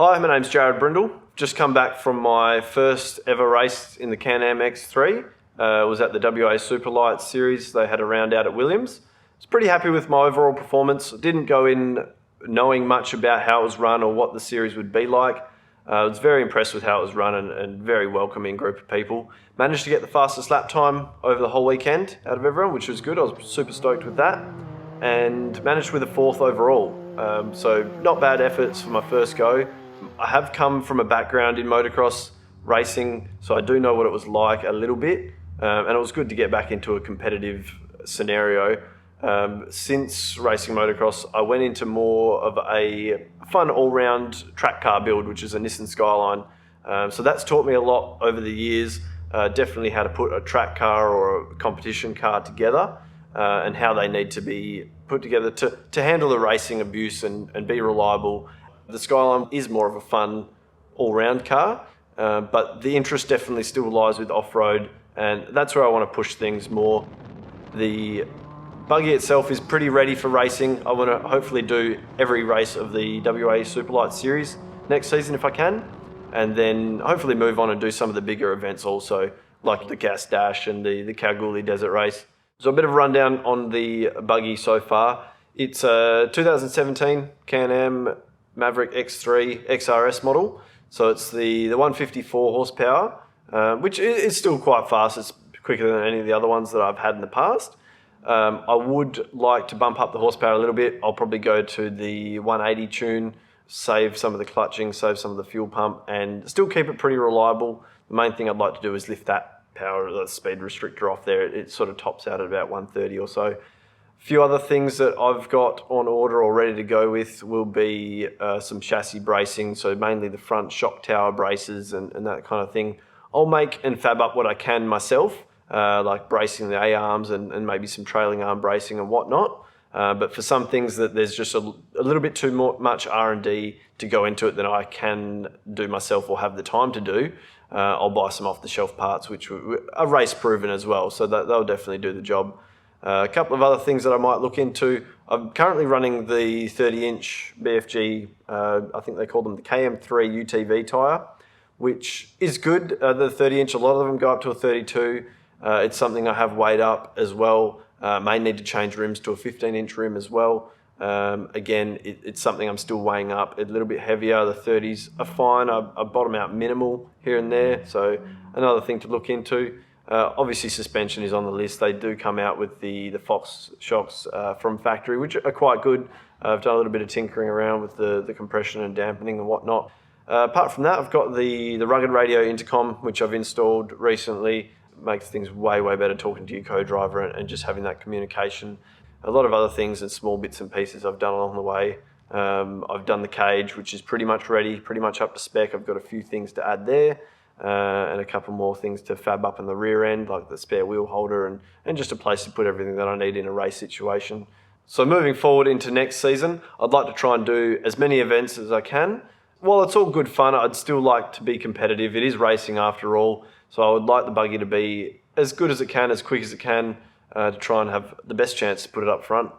Hi, my name's Jared Brindal. Just come back from my first ever race in the Can-Am X3. It was at the WA Superlight Series. They had a round out at Williams. I was pretty happy with my overall performance. I didn't go in knowing much about how it was run or what the series would be like. I was very impressed with how it was run and very welcoming group of people. Managed to get the fastest lap time over the whole weekend out of everyone, which was good. I was super stoked with that. And managed with a fourth overall. So not bad efforts for my first go. I have come from a background in motocross racing, so I do know what it was like a little bit. And it was good to get back into a competitive scenario. Since racing motocross, I went into more of a fun all-round track car build, which is a Nissan Skyline. So that's taught me a lot over the years, definitely how to put a track car or a competition car together, and how they need to be put together to handle the racing abuse and be reliable. The Skyline is more of a fun all-round car, but the interest definitely still lies with off-road, and that's where I want to push things more. The buggy itself is pretty ready for racing. I want to hopefully do every race of the WA Superlight Series next season if I can, and then hopefully move on and do some of the bigger events also, like the Gas Dash and the Kalgoorlie Desert Race. So a bit of a rundown on the buggy so far. It's a 2017 Can-Am Maverick X3 XRS model. So it's the 154 horsepower, which is still quite fast. It's quicker than any of the other ones that I've had in the past. I would like to bump up the horsepower a little bit. I'll probably go to the 180 tune, save some of the clutching, save some of the fuel pump, and still keep it pretty reliable. The main thing I'd like to do is lift that power, the speed restrictor off there. It sort of tops out at about 130 or so. A few other things that I've got on order or ready to go with will be some chassis bracing, so mainly the front shock tower braces and that kind of thing. I'll make and fab up what I can myself, like bracing the A-arms and maybe some trailing arm bracing and whatnot. But for some things that there's just a little bit too much R&D to go into it than I can do myself or have the time to do, I'll buy some off-the-shelf parts which are race-proven as well, so they'll definitely do the job. A couple of other things that I might look into. I'm currently running the 30-inch BFG, I think they call them the KM3 UTV tyre, which is good. The 30-inch, a lot of them go up to a 32. It's something I have weighed up as well. May need to change rims to a 15-inch rim as well. Again, it's something I'm still weighing up. A little bit heavier. The 30s are fine. I bottom out minimal here and there, so another thing to look into. Obviously suspension is on the list. They do come out with the Fox shocks from factory, which are quite good. I've done a little bit of tinkering around with the compression and dampening and whatnot. Apart from that, I've got the rugged radio intercom, which I've installed recently. It makes things way better talking to your co-driver and just having that communication. A lot of other things and small bits and pieces I've done along the way. I've done the cage, which is pretty much ready, pretty much up to spec. I've got a few things to add there. And a couple more things to fab up in the rear end, like the spare wheel holder and just a place to put everything that I need in a race situation. So moving forward into next season, I'd like to try and do as many events as I can. While it's all good fun, I'd still like to be competitive. It is racing after all, so I would like the buggy to be as good as it can, as quick as it can, to try and have the best chance to put it up front.